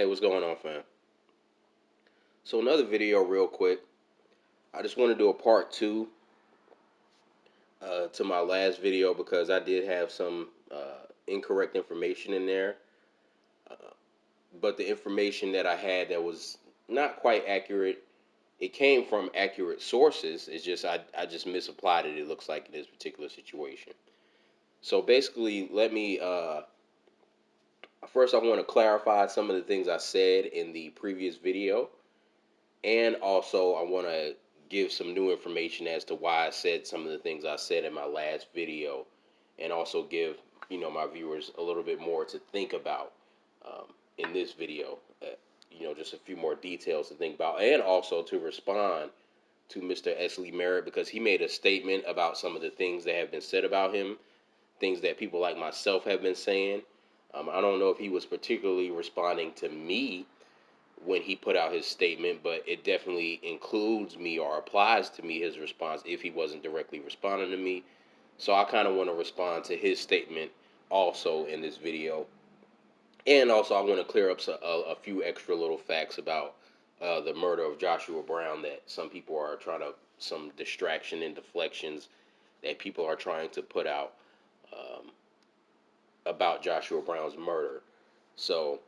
Hey, what's going on, fam? So another video real quick. I just want to do a part two to my last video because I did have some incorrect information in there. Uh, but the information that I had that was not quite accurate, it came from accurate sources. It's just I just misapplied it, it looks like, in this particular situation. So basically, let me first I want to clarify some of the things I said in the previous video. And also, I want to give some new information as to why I said some of the things I said in my last video, and also give my viewers a little bit more to think about in this video. Just a few more details to think about, and also to respond to Mr. Lee Merritt because he made a statement about some of the things that have been said about him, things that people like myself have been saying. I don't know if he was particularly responding to me when he put out his statement, but it definitely includes me or applies to me, his response, if he wasn't directly responding to me. So I kind of want to respond to his statement also in this video. And also, I want to clear up a few extra little facts about the murder of Joshua Brown that some people are trying to, some distraction and deflections that people are trying to put out um, about Joshua Brown's murder. So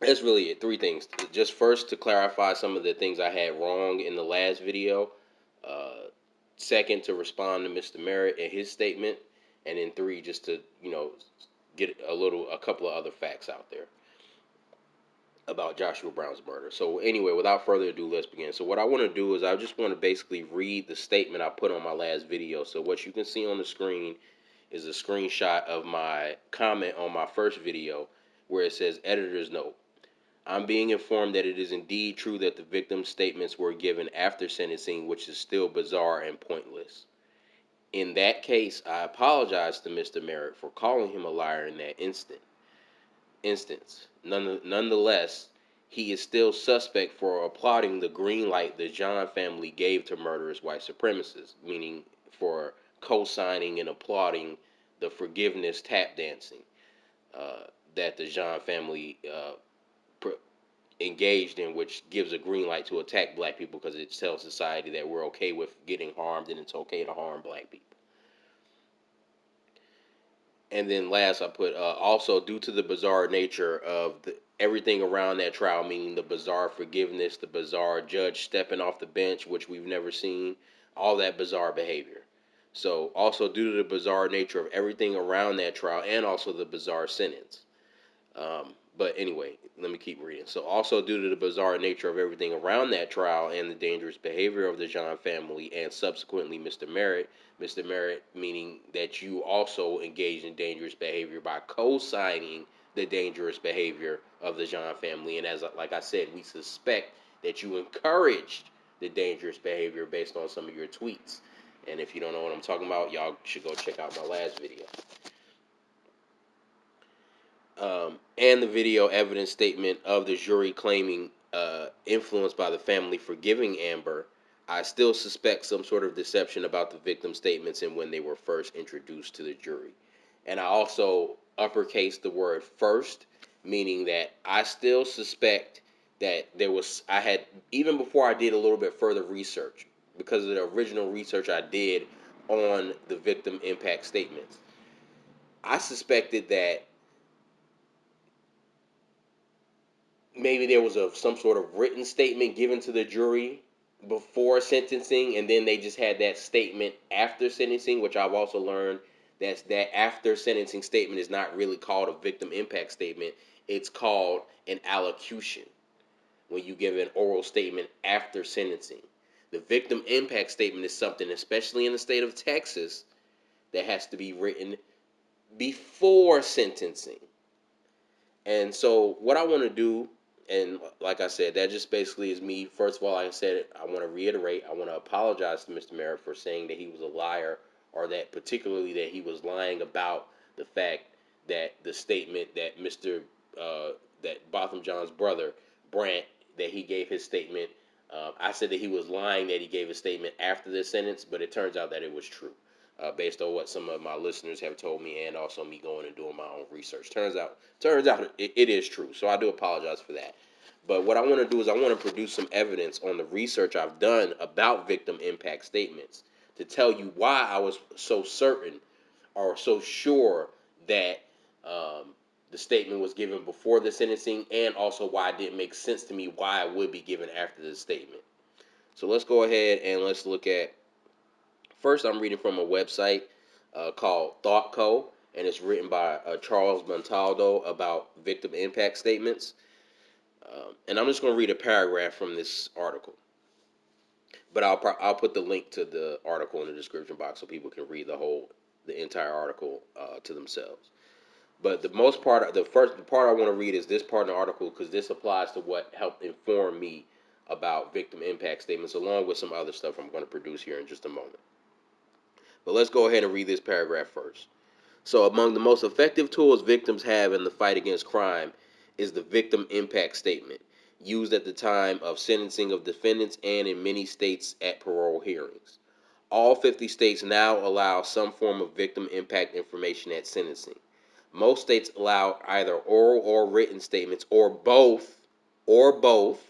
that's really it. Three things. Just first, to clarify some of the things I had wrong in the last video. Uh, Second, to respond to Mr. Merritt and his statement. And then three, just to, get a couple of other facts out there about Joshua Brown's murder. So anyway, without further ado, let's begin. So what I want to do is I just want to basically read the statement I put on my last video. So what you can see on the screen is a screenshot of my comment on my first video where it says editor's note. I'm being informed that it is indeed true that the victim's statements were given after sentencing, which is still bizarre and pointless. In that case, I apologize to Mr. Merritt for calling him a liar in that instance. Nonetheless, he is still suspect for applauding the green light the John family gave to murderous white supremacists, meaning for co-signing and applauding the forgiveness tap dancing uh, that the John family engaged in, which gives a green light to attack black people because it tells society that we're okay with getting harmed and it's okay to harm black people. And then last, I put also due to the bizarre nature of everything around that trial, meaning the bizarre forgiveness, the bizarre judge stepping off the bench, which we've never seen, all that bizarre behavior. So also due to the bizarre nature of everything around that trial and also the bizarre sentence. But anyway, let me keep reading. So, also due to the bizarre nature of everything around that trial and the dangerous behavior of the John family and subsequently Mr. Merritt, meaning that you also engaged in dangerous behavior by co-signing the dangerous behavior of the John family. And as like I said, we suspect that you encouraged the dangerous behavior based on some of your tweets. And if you don't know what I'm talking about, y'all should go check out my last video. And the video evidence statement of the jury claiming influence by the family forgiving Amber, I still suspect some sort of deception about the victim's statements and when they were first introduced to the jury. And I also uppercase the word first, meaning that I still suspect that I had, even before I did a little bit further research, because of the original research I did on the victim impact statements, I suspected that maybe there was some sort of written statement given to the jury before sentencing, and then they just had that statement after sentencing, which I've also learned that after sentencing statement is not really called a victim impact statement. It's called an allocution when you give an oral statement after sentencing. The victim impact statement is something, especially in the state of Texas, that has to be written before sentencing. And so what I want to do, and like I said, that just basically is me. First of all, like I said, I want to reiterate, I want to apologize to Mr. Merritt for saying that he was a liar, or that particularly that he was lying about the fact that the statement that that Botham John's brother, Brant, that he gave his statement. I said that he was lying that he gave a statement after the sentence, but it turns out that it was true. based on what some of my listeners have told me, and also me going and doing my own research. Turns out it is true. So I do apologize for that. But what I want to do is I want to produce some evidence on the research I've done about victim impact statements to tell you why I was so certain or so sure that the statement was given before the sentencing, and also why it didn't make sense to me why it would be given after the statement. So let's go ahead and let's look at. First, I'm reading from a website called ThoughtCo, and it's written by Charles Montaldo about victim impact statements. And I'm just going to read a paragraph from this article, but I'll put the link to the article in the description box so people can read the entire article to themselves. But the part I want to read is this part of the article because this applies to what helped inform me about victim impact statements, along with some other stuff I'm going to produce here in just a moment. But let's go ahead and read this paragraph first. So, among the most effective tools victims have in the fight against crime is the victim impact statement, used at the time of sentencing of defendants and in many states at parole hearings. All 50 states now allow some form of victim impact information at sentencing. Most states allow either oral or written statements or both, or both.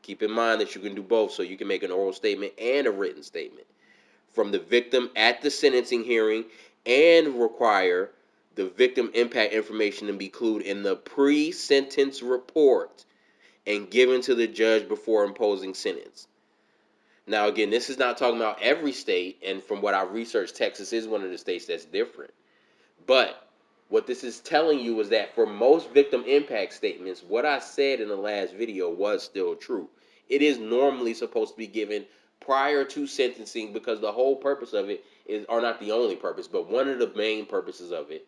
Keep in mind that you can do both, so you can make an oral statement and a written statement from the victim at the sentencing hearing, and require the victim impact information to be included in the pre-sentence report and given to the judge before imposing sentence. Now, again, this is not talking about every state, and from what I researched, Texas is one of the states that's different. But what this is telling you is that for most victim impact statements, what I said in the last video was still true. It is normally supposed to be given prior to sentencing because the whole purpose of it is, or not the only purpose, but one of the main purposes of it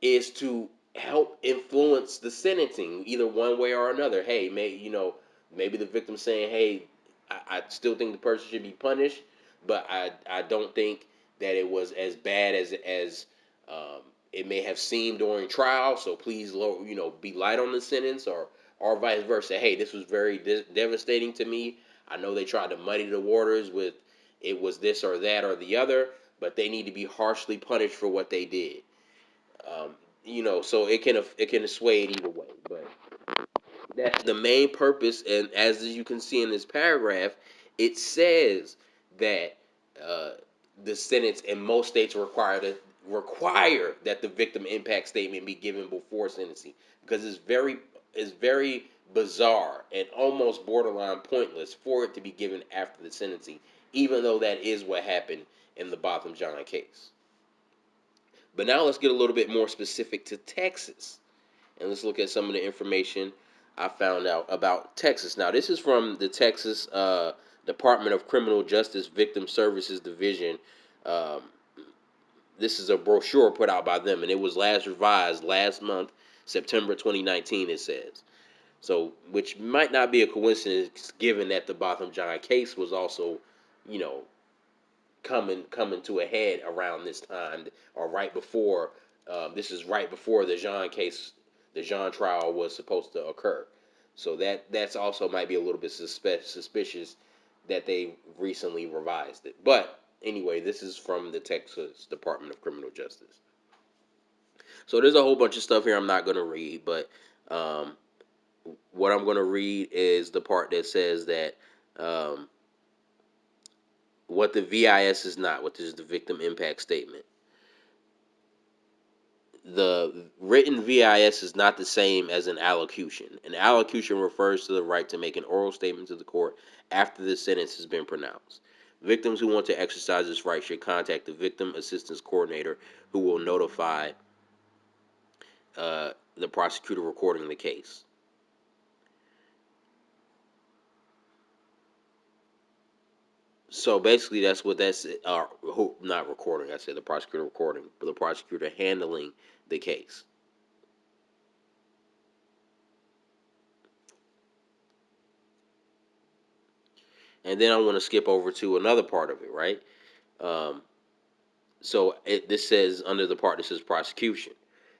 is to help influence the sentencing either one way or another. Hey, maybe the victim saying, "Hey, I still think the person should be punished, but I don't think that it was as bad as um, it may have seemed during trial. So please, be light on the sentence, or vice versa. Hey, this was very devastating to me. I know they tried to muddy the waters with it was this or that or the other, but they need to be harshly punished for what they did." Um, so it can sway it either way, but that's the main purpose. And as you can see in this paragraph, it says that uh, the sentence in most states require that the victim impact statement be given before sentencing because it's very bizarre and almost borderline pointless for it to be given after the sentencing, even though that is what happened in the Botham Jean case. But now let's get a little bit more specific to Texas. And let's look at some of the information I found out about Texas. Now, this is from the Texas Department of Criminal Justice Victim Services Division. Um, this is a brochure put out by them, and it was last revised last month, September 2019, it says. So, which might not be a coincidence given that the Botham Jean case was also, you know, coming to a head around this time, or right before. This is right before the Jean case, the Jean trial was supposed to occur. So that's also might be a little bit suspicious that they recently revised it. But anyway, this is from the Texas Department of Criminal Justice. So there's a whole bunch of stuff here I'm not going to read, but um, what I'm going to read is the part that says that um, what the VIS is not, which is the victim impact statement. The written VIS is not the same as an allocution. An allocution refers to the right to make an oral statement to the court after the sentence has been pronounced. Victims who want to exercise this right should contact the victim assistance coordinator, who will notify the prosecutor recording the case. So basically, that's what that's. Not recording. I said the prosecutor recording, but the prosecutor handling the case. And then I want to skip over to another part of it, right? Um, this says under the part that says prosecution.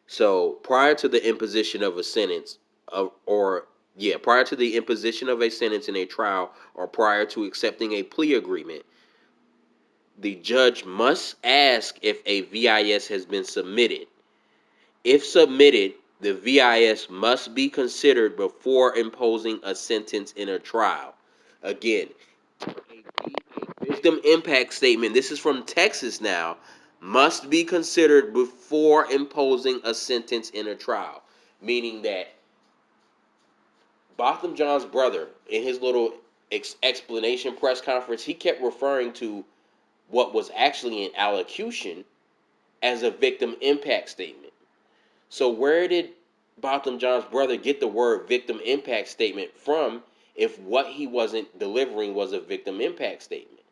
So prior to the imposition of a sentence, prior to the imposition of a sentence in a trial, or prior to accepting a plea agreement, The judge must ask if a VIS has been submitted. If submitted, the VIS must be considered before imposing a sentence in a trial. Again, a victim impact statement, this is from Texas now, must be considered before imposing a sentence in a trial. Meaning that Botham Jean's brother, in his little explanation press conference, he kept referring to what was actually an allocution as a victim impact statement. So where did Botham Jean's brother get the word victim impact statement from if what he wasn't delivering was a victim impact statement?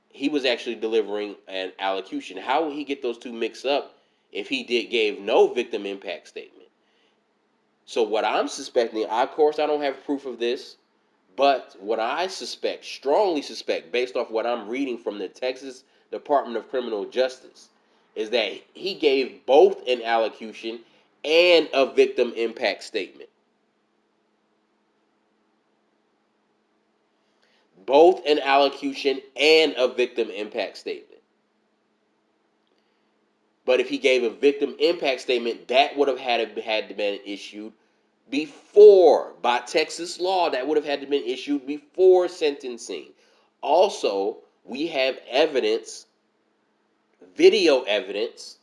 He was actually delivering an allocution. How would he get those two mixed up if he gave no victim impact statement? So what I'm suspecting, of course I don't have proof of this, but what I suspect, strongly suspect, based off what I'm reading from the Texas Department of Criminal Justice, is that he gave both an allocution and a victim impact statement. Both an allocution and a victim impact statement. But if he gave a victim impact statement, that would have had to been issued before, by Texas law, that would have had to been issued before sentencing. Also, we have evidence, video evidence,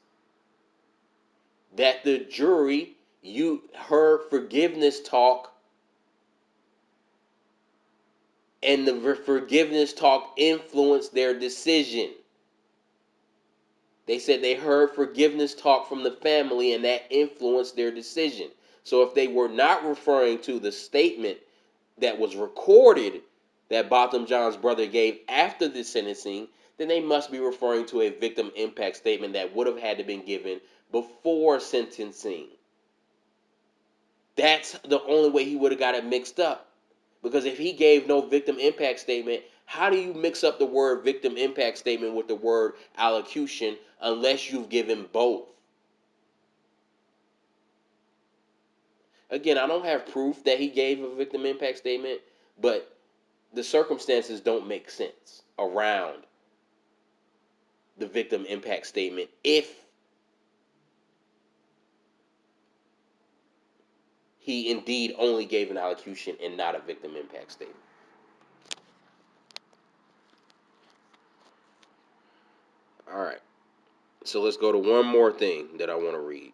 that the jury, you heard forgiveness talk, and the forgiveness talk influenced their decision. They said they heard forgiveness talk from the family and that influenced their decision. So if they were not referring to the statement that was recorded that Botham Jean's brother gave after the sentencing, then they must be referring to a victim impact statement that would have had to been given before sentencing. That's the only way he would have got it mixed up. Because if he gave no victim impact statement, how do you mix up the word victim impact statement with the word allocution unless you've given both? Again, I don't have proof that he gave a victim impact statement, but the circumstances don't make sense around the victim impact statement if he indeed only gave an allocution and not a victim impact statement. All right. So let's go to one more thing that I want to read.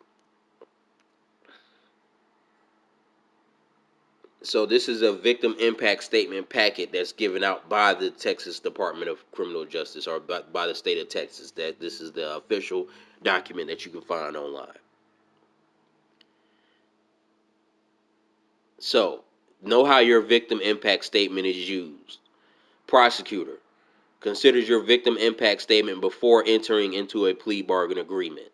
So this is a victim impact statement packet that's given out by the Texas Department of Criminal Justice, or by the state of Texas. That this is the official document that you can find online. So know how your victim impact statement is used. Prosecutor considers your victim impact statement before entering into a plea bargain agreement.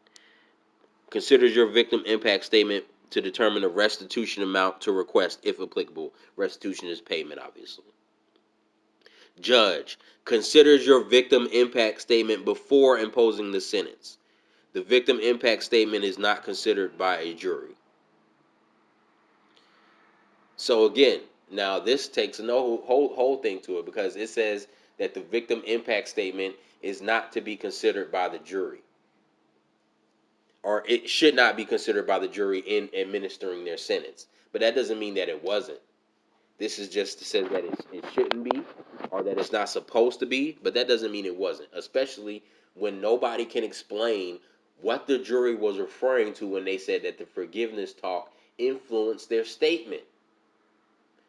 Considers your victim impact statement to determine the restitution amount to request, if applicable. Restitution is payment, obviously. Judge considers your victim impact statement before imposing the sentence. The victim impact statement is not considered by a jury. So again, now this takes a whole thing to it, because it says that the victim impact statement is not to be considered by the jury, or it should not be considered by the jury in administering their sentence. But that doesn't mean that it wasn't. This is just to say that it shouldn't be, or that it's not supposed to be, but that doesn't mean it wasn't, especially when nobody can explain what the jury was referring to when they said that the forgiveness talk influenced their statement.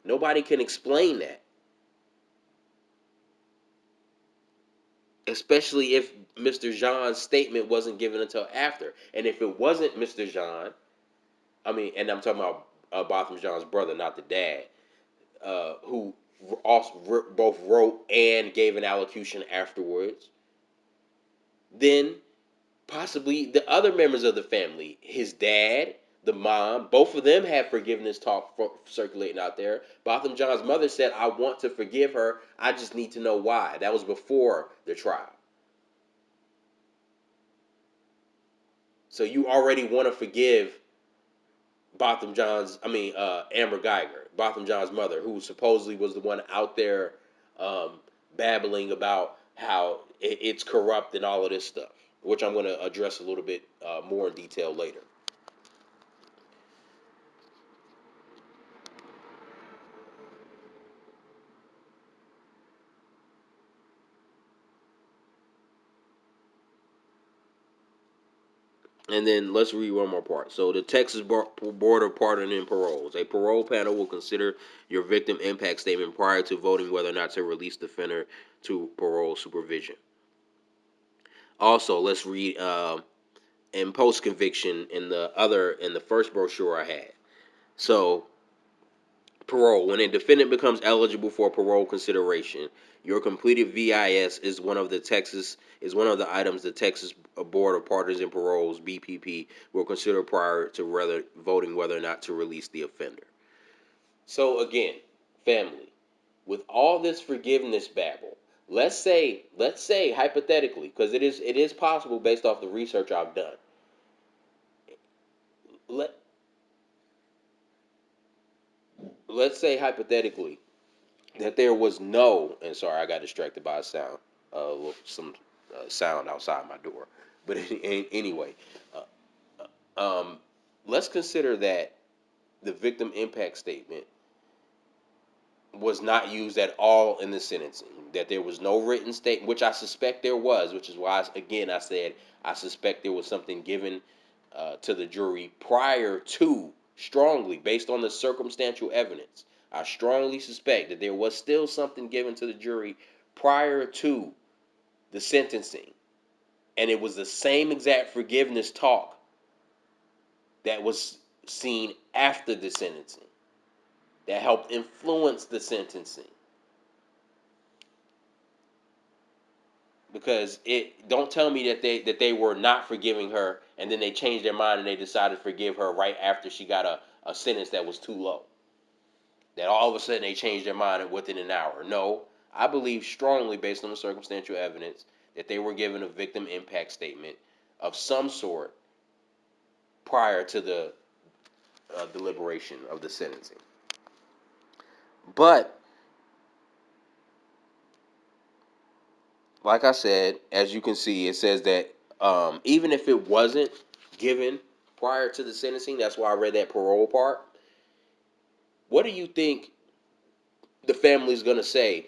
Nobody can explain that, especially if Mr. Jean's statement wasn't given until after. And if it wasn't Mr. Jean, and I'm talking about Botham Jean's brother, not the dad, who also both wrote and gave an allocution afterwards, then possibly the other members of the family, his dad, the mom, both of them had forgiveness talk circulating out there. Botham Jean's mother said, I want to forgive her. I just need to know why. That was before the trial. So you already want to forgive Amber Geiger, Botham Jean's mother, who supposedly was the one out there babbling about how it's corrupt and all of this stuff, which I'm going to address a little bit more in detail later. And then let's read one more part. So the Texas Board of Pardoning and Paroles. A parole panel will consider your victim impact statement prior to voting whether or not to release the offender to parole supervision. Also, let's read in post conviction in the first brochure I had. So parole. When a defendant becomes eligible for parole consideration, your completed VIS is one of the items the Texas Board of Pardons and Paroles (BPP) will consider prior to voting whether or not to release the offender. So again, family, with all this forgiveness babble, let's say hypothetically, because it is possible based off the research I've done. Let let's say hypothetically that there was no, and sorry, I got distracted by a sound, some sound outside my door. But anyway, um, let's consider that the victim impact statement was not used at all in the sentencing. That there was no written statement, which I suspect there was, which is why, again, I said I suspect there was something given to the jury prior to, strongly, based on the circumstantial evidence. I strongly suspect that there was still something given to the jury prior to the sentencing. And it was the same exact forgiveness talk that was seen after the sentencing that helped influence the sentencing. Because it don't tell me that they were not forgiving her and then they changed their mind and they decided to forgive her right after she got a sentence that was too low. That all of a sudden they changed their mind within an hour. No, I believe strongly, based on the circumstantial evidence, that they were given a victim impact statement of some sort prior to the deliberation of the sentencing. But like I said, as you can see, it says that even if it wasn't given prior to the sentencing, that's why I read that parole part. What do you think the family's going to say,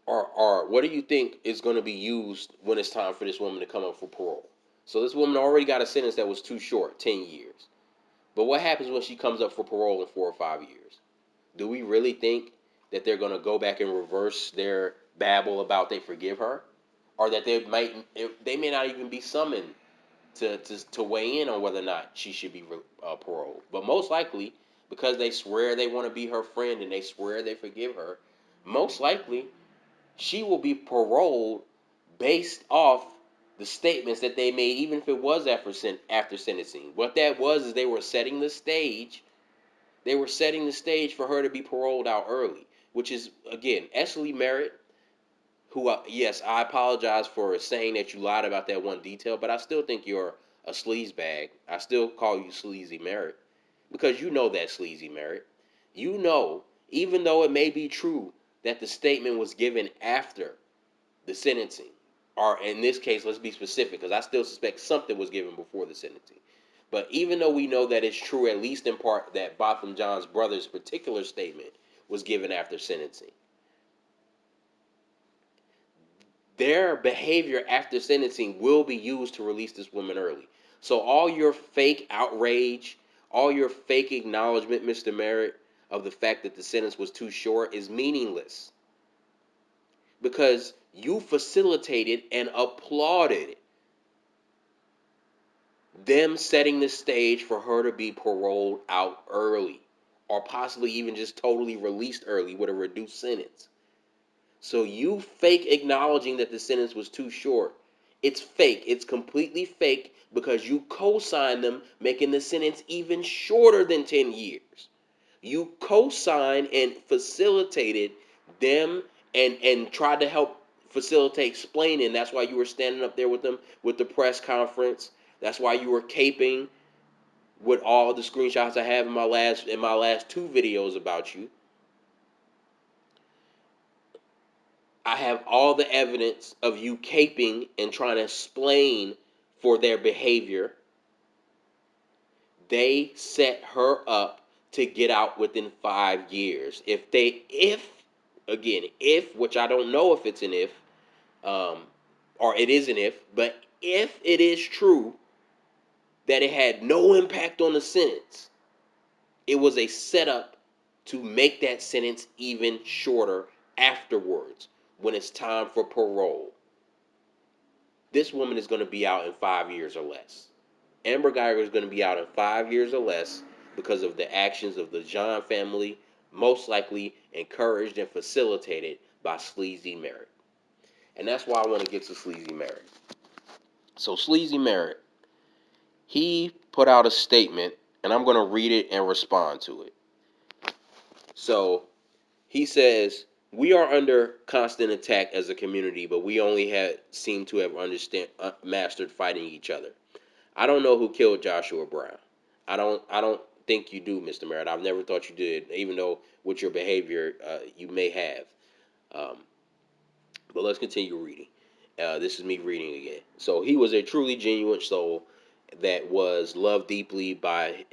or what do you think is going to be used when it's time for this woman to come up for parole? So this woman already got a sentence that was too short, 10 years. But what happens when she comes up for parole in 4 or 5 years? Do we really think that they're going to go back and reverse their babble about they forgive her? Or that they may not even be summoned to weigh in on whether or not she should be paroled. But most likely, because they swear they want to be her friend and they swear they forgive her, most likely she will be paroled based off the statements that they made, even if it was after sentencing. What that was is they were setting the stage. They were setting the stage for her to be paroled out early, which is, again, Lee Merritt, who, yes, I apologize for saying that you lied about that one detail, but I still think you're a sleaze bag. I still call you Sleazy Merritt because you know that Sleazy Merritt. You know, even though it may be true that the statement was given after the sentencing, or in this case, let's be specific because I still suspect something was given before the sentencing. But even though we know that it's true, at least in part, that Botham Jean's brother's particular statement was given after sentencing, their behavior after sentencing will be used to release this woman early. So all your fake outrage, all your fake acknowledgement, Mr. Merritt, of the fact that the sentence was too short is meaningless. Because you facilitated and applauded them setting the stage for her to be paroled out early. Or possibly even just totally released early with a reduced sentence. So you fake acknowledging that the sentence was too short. It's fake. It's completely fake because you co-signed them making the sentence even shorter than 10 years. You co-signed and facilitated them and tried to help facilitate explaining. That's why you were standing up there with them with the press conference. That's why you were caping with all the screenshots I have in my last 2 videos about you. I have all the evidence of you caping and trying to explain for their behavior. They set her up to get out within 5 years. If, which I don't know if it's an if, um, or it is an if, but if it is true that it had no impact on the sentence, it was a setup to make that sentence even shorter afterwards when it's time for parole. This woman is going to be out in 5 years or less. Amber Geiger is going to be out in 5 years or less because of the actions of the John family, most likely encouraged and facilitated by Sleazy Merritt. And that's why I want to get to Sleazy Merritt. So Sleazy Merritt, he put out a statement, and I'm going to read it and respond to it. So he says, "We are under constant attack as a community, but we only seem to have mastered fighting each other. I don't know who killed Joshua Brown. I don't think you do, Mr. Merritt. I've never thought you did, even though with your behavior you may have. Um, but let's continue reading. This is me reading again. So he was a truly genuine soul that was loved deeply by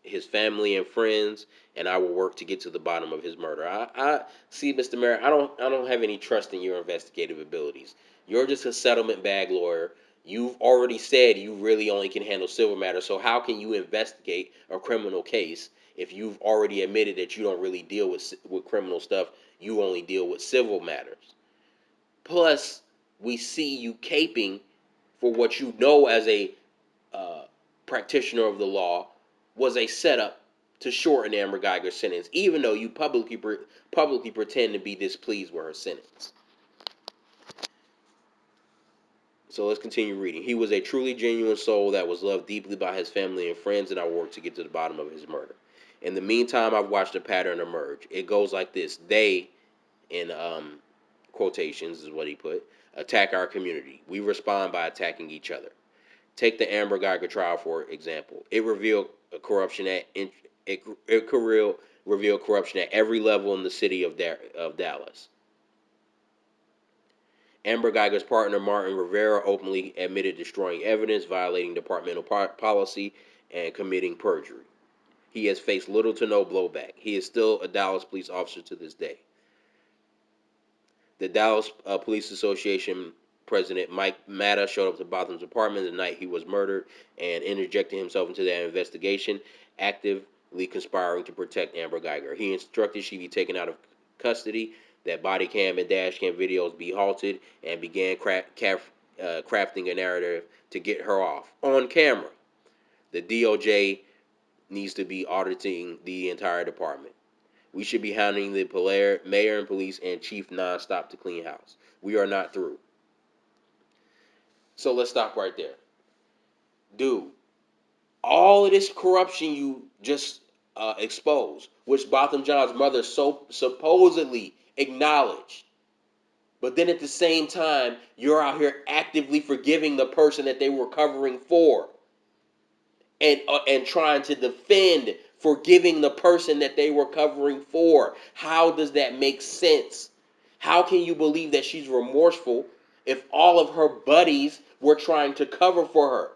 his family and friends, and I will work to get to the bottom of his murder. I see, Mr. Merritt. I don't have any trust in your investigative abilities. You're just a settlement bag lawyer. You've already said you really only can handle civil matters. So how can you investigate a criminal case if you've already admitted that you don't really deal with criminal stuff? You only deal with civil matters. Plus, we see you caping for what you know as a uh, practitioner of the law was a setup to shorten Amber Geiger's sentence, even though you publicly pretend to be displeased with her sentence." So let's continue reading. "He was a truly genuine soul that was loved deeply by his family and friends, and I worked to get to the bottom of his murder. In the meantime, I've watched a pattern emerge. It goes like this: they, in quotations is what he put, attack our community. We respond by attacking each other. Take the Amber Geiger trial for example. It revealed corruption it revealed corruption at every level in the city of Dallas. Amber Geiger's partner Martin Rivera openly admitted destroying evidence, violating departmental policy, and committing perjury. He has faced little to no blowback. He is still a Dallas police officer to this day. The Dallas Police Association president Mike Matta showed up to Botham's apartment the night he was murdered and interjected himself into that investigation, actively conspiring to protect Amber Geiger. He instructed she be taken out of custody, that body cam and dash cam videos be halted, and began crafting a narrative to get her off on camera. The DOJ needs to be auditing the entire department. We should be hounding the mayor and police and chief nonstop to clean house. We are not through." So let's stop right there. Dude, all of this corruption you just exposed, which Botham Jean's mother so supposedly acknowledged, but then at the same time, you're out here actively forgiving the person that they were covering for, and trying to defend forgiving the person that they were covering for. How does that make sense? How can you believe that she's remorseful if all of her buddies were trying to cover for her?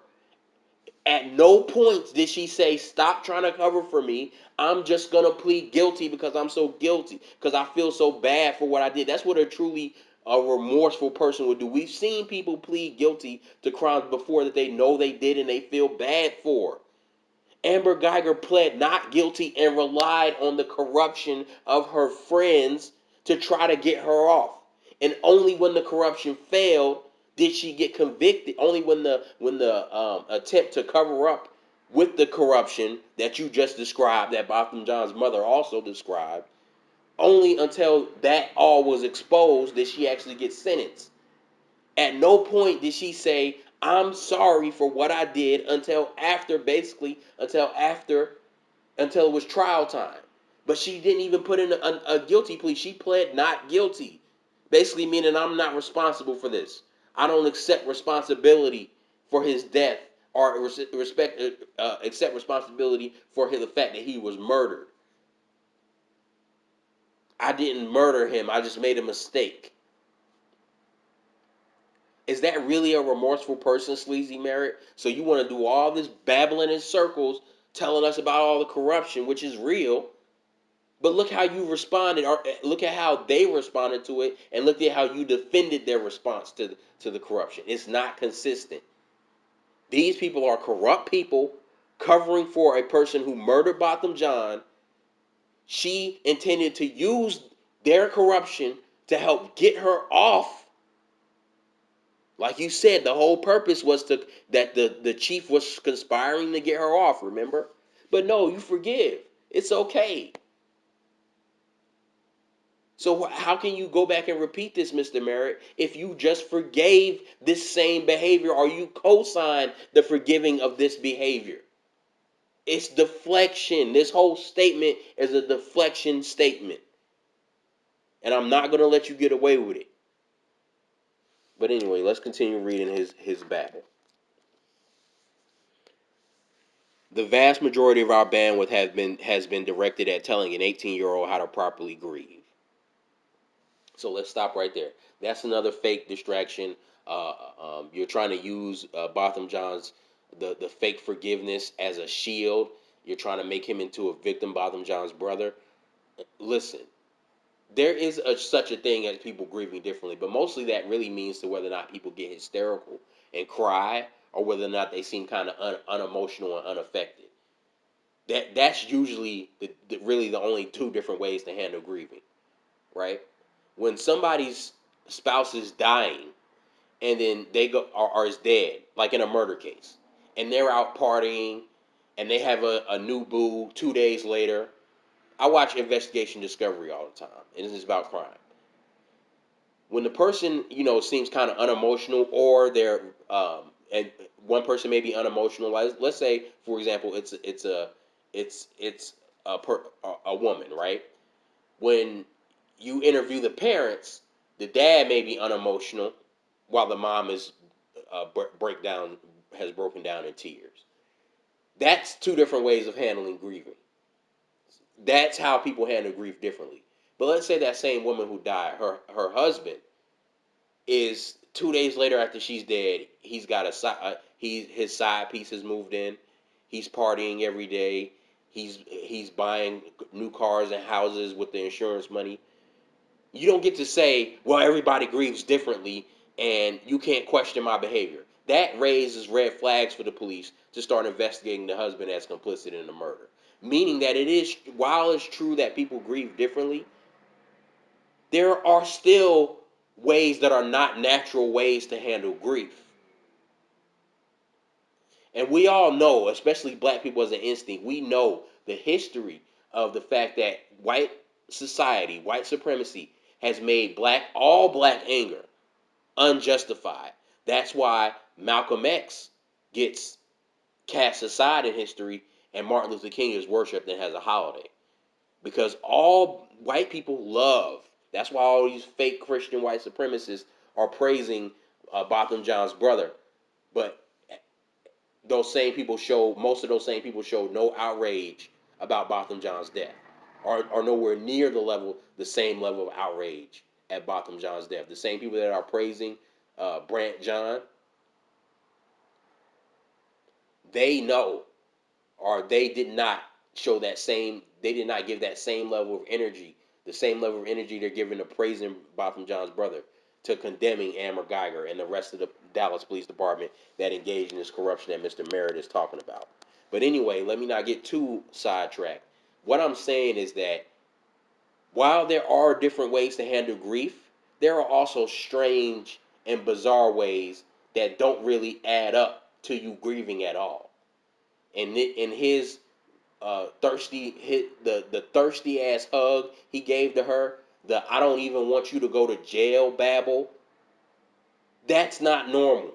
At no point did she say, "Stop trying to cover for me. I'm just going to plead guilty because I'm so guilty, because I feel so bad for what I did." That's what a truly remorseful person would do. We've seen people plead guilty to crimes before that they know they did and they feel bad for. Amber Geiger pled not guilty and relied on the corruption of her friends to try to get her off. And only when the corruption failed did she get convicted. Only when the attempt to cover up with the corruption that you just described, that Botham Jean's mother also described, only until that all was exposed did she actually get sentenced. At no point did she say, "I'm sorry for what I did," until after, basically, until it was trial time. But she didn't even put in a guilty plea. She pled not guilty, basically meaning, "I'm not responsible for this. I don't accept responsibility for his death, or accept responsibility for the fact that he was murdered. I didn't murder him. I just made a mistake." Is that really a remorseful person, Sleazy Merritt? So you want to do all this babbling in circles, telling us about all the corruption, which is real, but look how you responded, or look at how they responded to it, and look at how you defended their response to the corruption. It's not consistent. These people are corrupt people covering for a person who murdered Botham John. She intended to use their corruption to help get her off. Like you said, the whole purpose was that the chief was conspiring to get her off, remember? But no, you forgive. It's okay. So how can you go back and repeat this, Mr. Merritt, if you just forgave this same behavior, or you co-signed the forgiving of this behavior? It's deflection. This whole statement is a deflection statement. And I'm not going to let you get away with it. But anyway, let's continue reading his babble. The vast majority of our bandwidth has been directed at telling an 18-year-old how to properly grieve. So let's stop right there. That's another fake distraction. You're trying to use Botham John's the fake forgiveness as a shield. You're trying to make him into a victim, Botham John's brother. Listen, there is such a thing as people grieving differently, but mostly that really means to whether or not people get hysterical and cry, or whether or not they seem kind of unemotional and unaffected. That's usually really the only two different ways to handle grieving, right? When somebody's spouse is dying and then they go or is dead, like in a murder case, and they're out partying and they have a new boo 2 days later. I watch Investigation Discovery all the time, and this is about crime. When the person, seems kind of unemotional, or they're and one person may be unemotional. Let's say, for example, it's a woman, right? When you interview the parents, the dad may be unemotional, while the mom is has broken down in tears. That's two different ways of handling grieving. That's how people handle grief differently. But let's say that same woman who died, her husband is 2 days later after she's dead. He's got his side piece has moved in. He's partying every day. He's buying new cars and houses with the insurance money. You don't get to say, well, everybody grieves differently and you can't question my behavior. That raises red flags for the police to start investigating the husband as complicit in the murder. Meaning that while it's true that people grieve differently, there are still ways that are not natural ways to handle grief. And we all know, especially black people as an instinct, we know the history of the fact that white society, white supremacy, has made all black anger unjustified. That's why Malcolm X gets cast aside in history and Martin Luther King is worshipped and has a holiday. Because all white people love, that's why all these fake Christian white supremacists are praising Botham John's brother. But most of those same people show no outrage about Botham John's death, or nowhere near the same level of outrage at Botham John's death. The same people that are praising Brant John, they know, or they did not they did not give that same level of energy, the same level of energy they're giving to praising Botham John's brother, to condemning Amber Geiger and the rest of the Dallas Police Department that engaged in this corruption that Mr. Merritt is talking about. But anyway, let me not get too sidetracked. What I'm saying is that while there are different ways to handle grief, there are also strange and bizarre ways that don't really add up to you grieving at all. And in his the thirsty ass hug he gave to her, the I don't even want you to go to jail babble, that's not normal.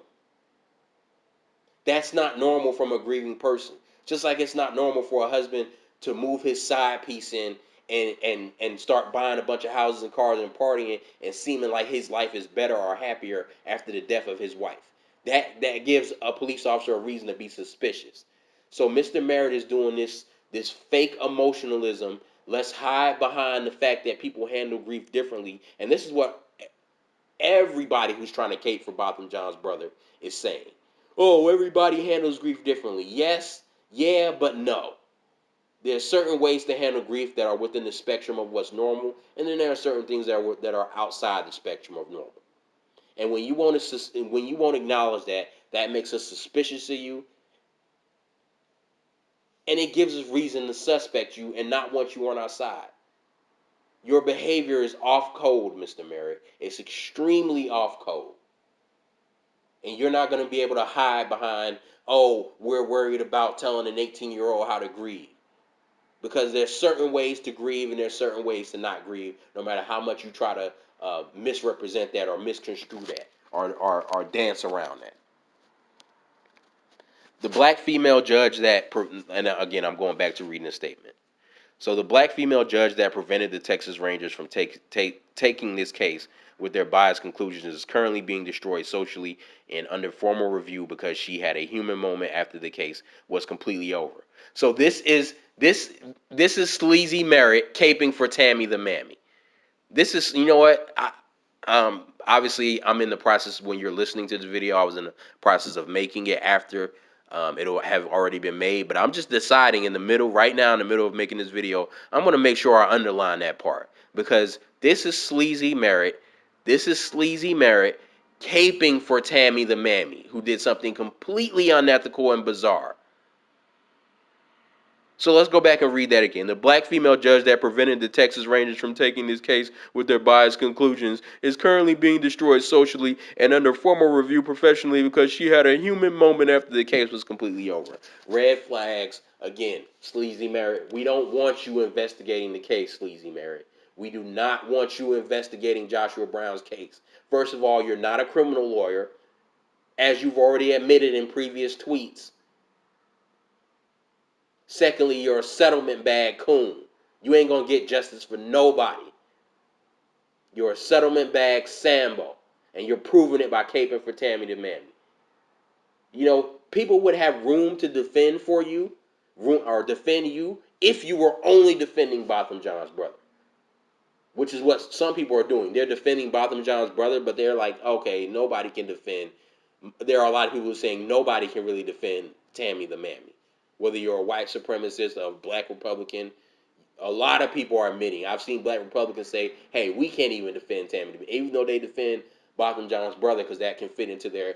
That's not normal from a grieving person. Just like it's not normal for a husband to move his side piece in and start buying a bunch of houses and cars and partying and seeming like his life is better or happier after the death of his wife. That gives a police officer a reason to be suspicious. So Mr. Merritt is doing this fake emotionalism. Let's hide behind the fact that people handle grief differently. And this is what everybody who's trying to cape for Botham Jean's brother is saying. Oh, everybody handles grief differently. Yes, yeah, but no. There's certain ways to handle grief that are within the spectrum of what's normal, and then there are certain things that are outside the spectrum of normal. And when you won't acknowledge that, that makes us suspicious of you, and it gives us reason to suspect you and not want you on our side. Your behavior is off code, Mr. Merritt. It's extremely off code. And you're not going to be able to hide behind, oh, we're worried about telling an 18-year-old how to grieve. Because there's certain ways to grieve and there's certain ways to not grieve, no matter how much you try to misrepresent that or misconstrue that or dance around that. The black female judge and again, I'm going back to reading the statement. So the black female judge that prevented the Texas Rangers from taking this case with their biased conclusions is currently being destroyed socially and under formal review because she had a human moment after the case was completely over. So this is Sleazy Merritt caping for Tammy the Mammy. This is, you know what? Obviously, I'm in the process. When you're listening to the video, I was in the process of making it after it'll have already been made. But I'm just deciding in the middle, right now, in the middle of making this video, I'm gonna make sure I underline that part because this is Sleazy Merritt. This is Sleazy Merritt caping for Tammy the Mammy, who did something completely unethical and bizarre. So let's go back and read that again. The black female judge that prevented the Texas Rangers from taking this case with their biased conclusions is currently being destroyed socially and under formal review professionally because she had a human moment after the case was completely over. Red flags, again, Sleazy Merritt. We don't want you investigating the case, Sleazy Merritt. We do not want you investigating Joshua Brown's case. First of all, you're not a criminal lawyer, as you've already admitted in previous tweets. Secondly, you're a settlement bag coon. You ain't gonna get justice for nobody. You're a settlement bag Sambo, and you're proving it by caping for Tammy the Mammy. You know, people would have room to defend for you, or defend you, if you were only defending Botham Jean's brother, which is what some people are doing. They're defending Botham Jean's brother, but they're like, okay, nobody can defend. There are a lot of people saying nobody can really defend Tammy the Mammy. Whether you're a white supremacist, a black Republican, a lot of people are admitting. I've seen black Republicans say, hey, we can't even defend Tammy, even though they defend Botham Jean's brother because that can fit into their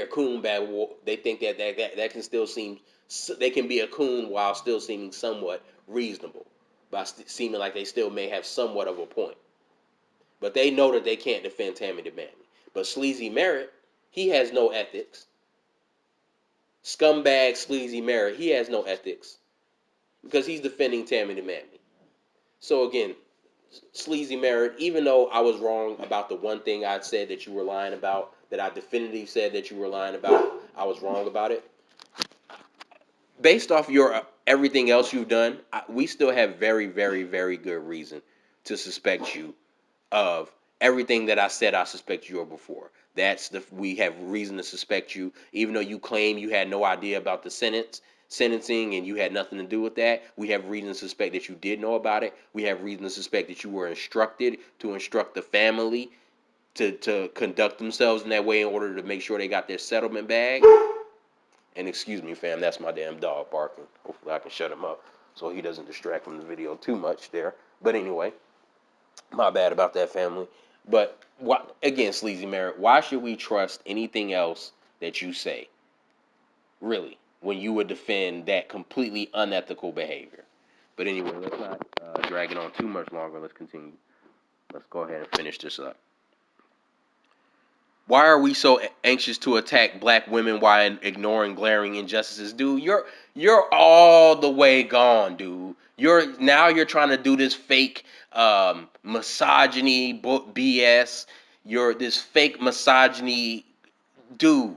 coon bag. They think that can still seem, they can be a coon while still seeming somewhat reasonable, by seeming like they still may have somewhat of a point. But they know that they can't defend Tammy the Mammy. But Sleazy Merritt, he has no ethics. Scumbag Sleazy Merritt, he has no ethics because he's defending Tammy the Mammy. So again, Sleazy Merritt, even though I was wrong about the one thing I said that you were lying about, that I definitively said that you were lying about, I was wrong about it. Based off your everything else you've done, we still have very, very, very good reason to suspect you of everything that I said I suspect you of before. We have reason to suspect you, even though you claim you had no idea about the sentencing and you had nothing to do with that. We have reason to suspect that you did know about it. We have reason to suspect that you were instructed to instruct the family to conduct themselves in that way in order to make sure they got their settlement bag. And excuse me, fam, that's my damn dog barking. Hopefully I can shut him up so he doesn't distract from the video too much there. But anyway, my bad about that, family. But again, Sleazy Merritt, why should we trust anything else that you say? Really, when you would defend that completely unethical behavior. But anyway, let's not drag it on too much longer. Let's continue. Let's go ahead and finish this up. Why are we so anxious to attack black women while ignoring glaring injustices, dude? You're all the way gone, dude. You're trying to do this fake misogyny BS. You're this fake misogyny, dude.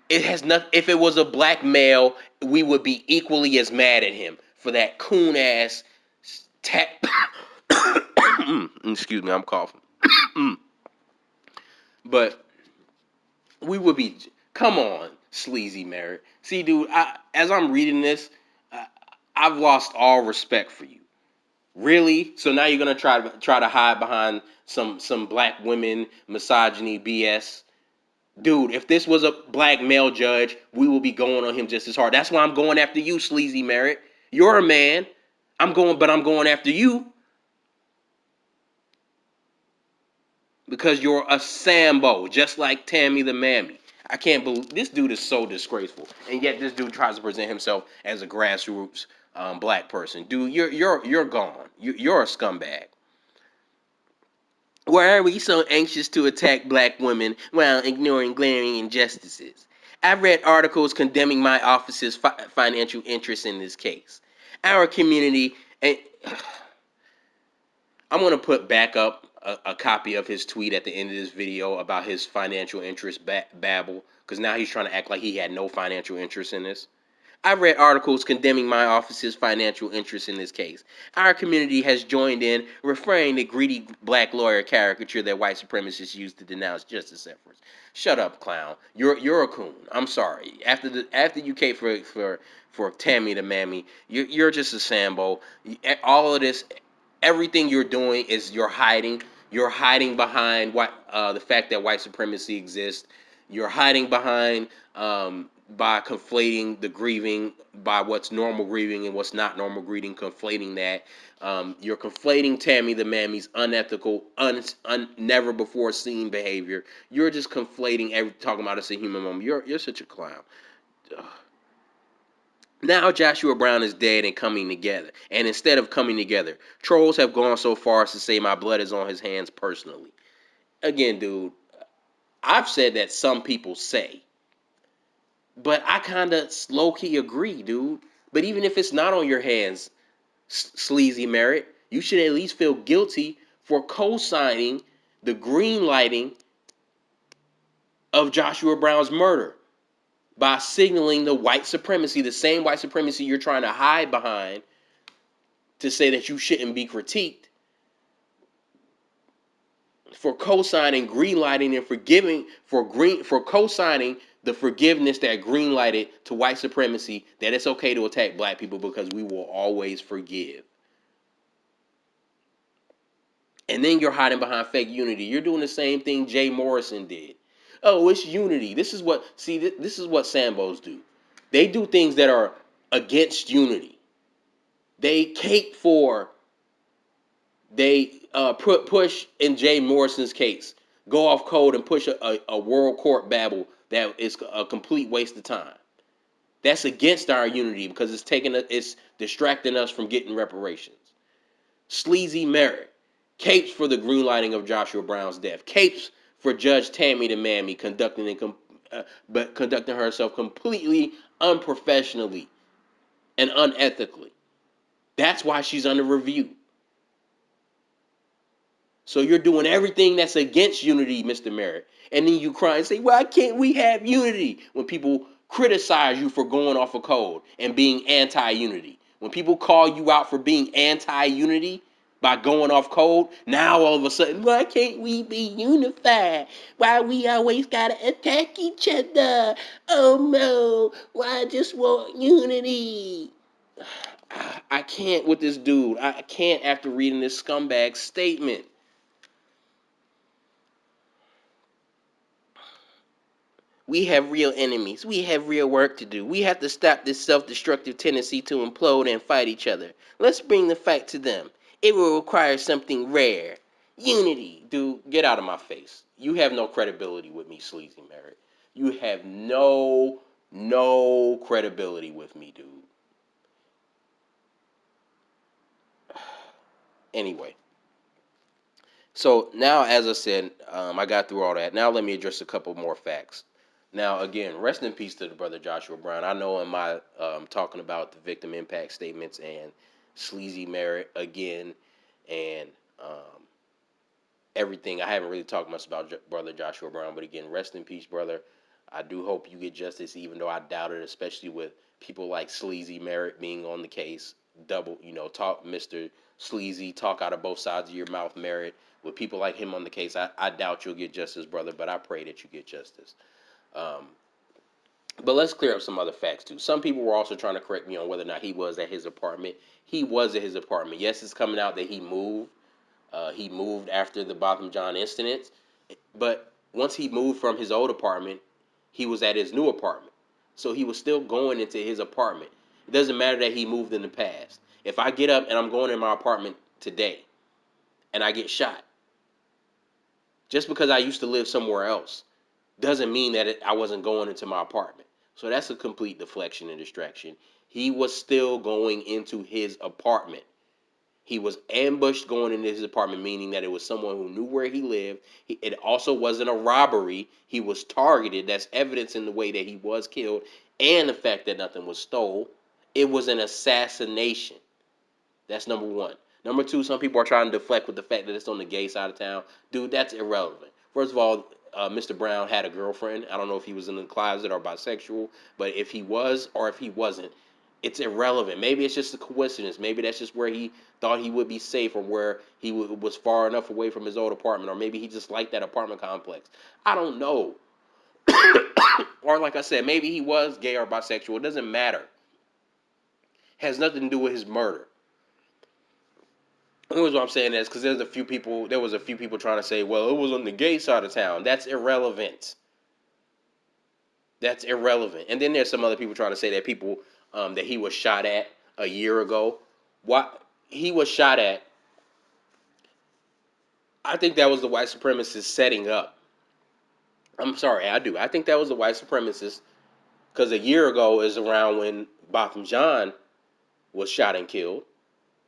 It has not. If it was a black male, we would be equally as mad at him for that coon ass. Excuse me, I'm coughing. But we would be. Come on, Sleazy Merritt. See, dude, as I'm reading this, I've lost all respect for you. Really? So now you're gonna try to hide behind some black women misogyny BS? Dude, if this was a black male judge, we will be going on him just as hard. That's why I'm going after you, Sleazy Merritt. You're a man. I'm going after you because you're a Sambo, just like Tammy the Mammy. I can't believe this dude is so disgraceful, and yet this dude tries to present himself as a grassroots black person. Dude, you're gone. You're a scumbag. Why are we so anxious to attack black women while ignoring glaring injustices? I've read articles condemning my office's financial interests in this case. Our community, and I'm going to put back up a copy of his tweet at the end of this video about his financial interest babble, because now he's trying to act like he had no financial interest in this. I've read articles condemning my office's financial interests in this case. Our community has joined in, referring the greedy black lawyer caricature that white supremacists use to denounce justice efforts. Shut up, clown. You're a coon. I'm sorry. After you came for Tammy the Mammy, you're just a Sambo. All of this, everything you're doing is you're hiding. You're hiding behind the fact that white supremacy exists. You're hiding behind by conflating the grieving by what's normal grieving and what's not normal grieving, conflating that. You're conflating Tammy the Mammy's unethical, never before seen behavior. You're just conflating talking about us a human moment. You're such a clown. Ugh. Now Joshua Brown is dead and coming together. And instead of coming together, trolls have gone so far as to say my blood is on his hands personally. Again, dude, I've said that some people say. But I kind of low key agree, dude. But even if it's not on your hands, Sleazy Merritt, you should at least feel guilty for co-signing the green lighting of Joshua Brown's murder by signaling the white supremacy, the same white supremacy you're trying to hide behind to say that you shouldn't be critiqued, for co-signing, green lighting, and forgiving for co-signing the forgiveness that green lighted to white supremacy, that it's okay to attack black people because we will always forgive. And then you're hiding behind fake unity. You're doing the same thing Jay Morrison did. Oh, it's unity. This is what Sambos do. They do things that are against unity. They cape for push in Jay Morrison's case, go off code and push a world court babble that is a complete waste of time. That's against our unity because it's distracting us from getting reparations. Sleazy Merritt capes for the green lighting of Joshua Brown's death. Capes for Judge Tammy the Mammy conducting herself completely unprofessionally and unethically. That's why she's under review. So you're doing everything that's against unity, Mr. Merritt. And then you cry and say, why can't we have unity? When people criticize you for going off a code and being anti-unity. When people call you out for being anti-unity by going off code, now all of a sudden, why can't we be unified? Why we always gotta attack each other? Oh no, why I just want unity? I can't with this dude. I can't after reading this scumbag statement. We have real enemies. We have real work to do. We have to stop this self-destructive tendency to implode and fight each other. Let's bring the fight to them. It will require something rare. Unity. Dude, get out of my face. You have no credibility with me, Sleazy Merritt. You have no credibility with me, dude. Anyway. So now, as I said, I got through all that. Now let me address a couple more facts. Now, again, rest in peace to the brother Joshua Brown. I know in my talking about the victim impact statements and Sleazy Merritt again and everything, I haven't really talked much about brother Joshua Brown. But again, rest in peace, brother. I do hope you get justice, even though I doubt it, especially with people like Sleazy Merritt being on the case. Talk Mr. Sleazy, talk out of both sides of your mouth, Merritt. With people like him on the case, I doubt you'll get justice, brother, but I pray that you get justice. Um, But let's clear up some other facts too. Some people were also trying to correct me on whether or not he was at his apartment. He was at his apartment. Yes, it's coming out that he moved. He moved after the Botham Jean incident. But once he moved from his old apartment, he was at his new apartment. So he was still going into his apartment. It doesn't matter that he moved in the past. If I get up and I'm going in my apartment today and I get shot, just because I used to live somewhere else doesn't mean that I wasn't going into my apartment. So that's a complete deflection and distraction. He was still going into his apartment. He was ambushed going into his apartment, meaning that it was someone who knew where he lived. It also wasn't a robbery. He was targeted. That's evidence in the way that he was killed and the fact that nothing was stole. It was an assassination. That's number one. Number two, some people are trying to deflect with the fact that it's on the gay side of town. Dude, that's irrelevant. First of all, Mr. Brown had a girlfriend. I don't know if he was in the closet or bisexual, but if he was or if he wasn't, it's irrelevant. Maybe it's just a coincidence. Maybe that's just where he thought he would be safe or where he was far enough away from his old apartment, or maybe he just liked that apartment complex. I don't know. Or like I said, maybe he was gay or bisexual. It doesn't matter. It has nothing to do with his murder. The reason why I'm saying that is because there was a few people trying to say, well, it was on the gay side of town. That's irrelevant. That's irrelevant. And then there's some other people trying to say that that he was shot at a year ago. What he was shot at, I think that was the white supremacists setting up. I'm sorry, I do. I think that was the white supremacists because a year ago is around when Botham Jean was shot and killed.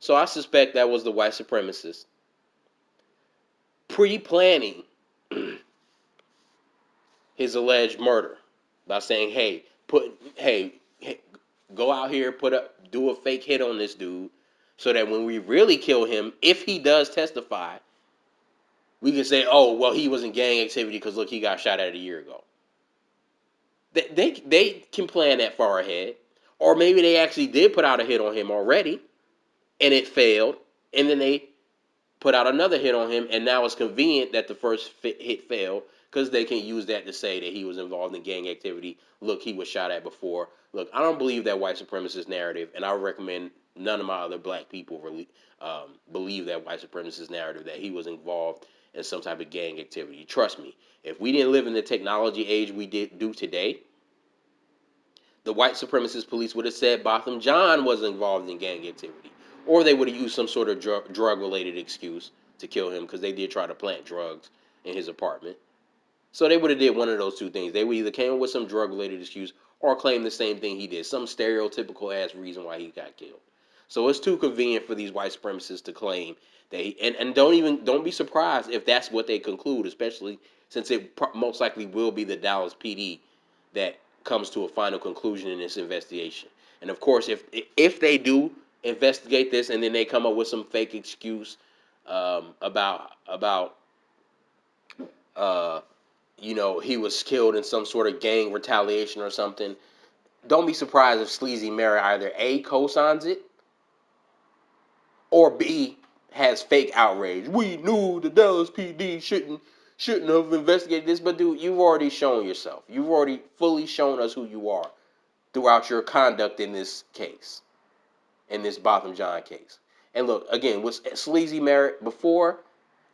So I suspect that was the white supremacists pre-planning his alleged murder by saying, hey, go out here, do a fake hit on this dude, so that when we really kill him, if he does testify, we can say, oh, well, he was in gang activity because look, he got shot at a year ago. They can plan that far ahead, or maybe they actually did put out a hit on him already, and it failed, and then they put out another hit on him, and now it's convenient that the first hit failed because they can use that to say that he was involved in gang activity. Look, he was shot at before. Look, I don't believe that white supremacist narrative, and I would recommend none of my other black people really believe that white supremacist narrative that he was involved in some type of gang activity. Trust me, if we didn't live in the technology age we do today, the white supremacist police would have said Botham Jean was involved in gang activity. Or they would have used some sort of drug related excuse to kill him because they did try to plant drugs in his apartment. So they would have did one of those two things. They would either came up with some drug related excuse or claim the same thing he did, some stereotypical ass reason why he got killed. So it's too convenient for these white supremacists to claim that and don't be surprised if that's what they conclude, especially since it most likely will be the Dallas PD that comes to a final conclusion in this investigation. And of course, if they do investigate this and then they come up with some fake excuse about uh, he was killed in some sort of gang retaliation or something, don't be surprised if Sleazy Merritt either A, co-signs it, or B, has fake outrage. We knew the Dallas PD shouldn't have investigated this, but dude, you've already shown yourself. You've already fully shown us who you are throughout your conduct in this case, in this Botham Jean case. And look, again, with Sleazy Merritt, before,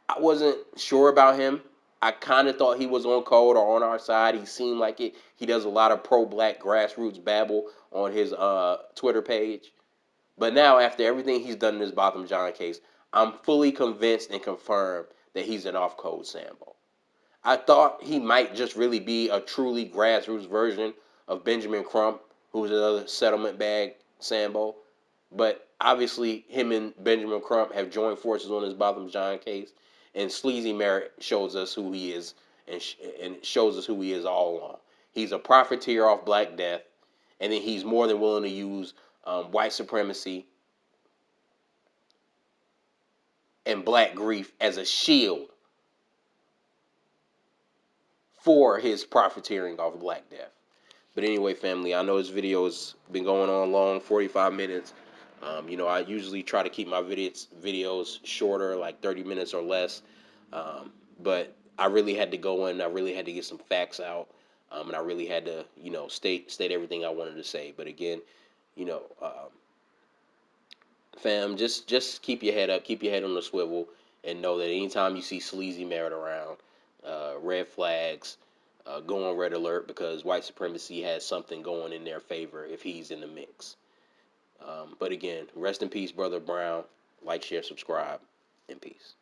I wasn't sure about him. I kind of thought he was on code or on our side. He seemed like it. He does a lot of pro-black grassroots babble on his Twitter page. But now, after everything he's done in this Botham Jean case, I'm fully convinced and confirmed that he's an off-code Sambo. I thought he might just really be a truly grassroots version of Benjamin Crump, who was another settlement bag Sambo. But obviously, him and Benjamin Crump have joined forces on this Botham Jean case, and Sleazy Merritt shows us who he is, and shows us who he is all along. He's a profiteer off Black Death, and then he's more than willing to use white supremacy and black grief as a shield for his profiteering off Black Death. But anyway, family, I know this video has been going on long, 45 minutes. I usually try to keep my videos shorter, like 30 minutes or less. But I really had to go in. I really had to get some facts out. And I really had to, state everything I wanted to say. But again, you know, fam, just keep your head up, keep your head on the swivel, and know that anytime you see Sleazy Merritt around, red flags, go on red alert, because white supremacy has something going in their favor if he's in the mix. But again, rest in peace, Brother Brown. Like, share, subscribe, in peace.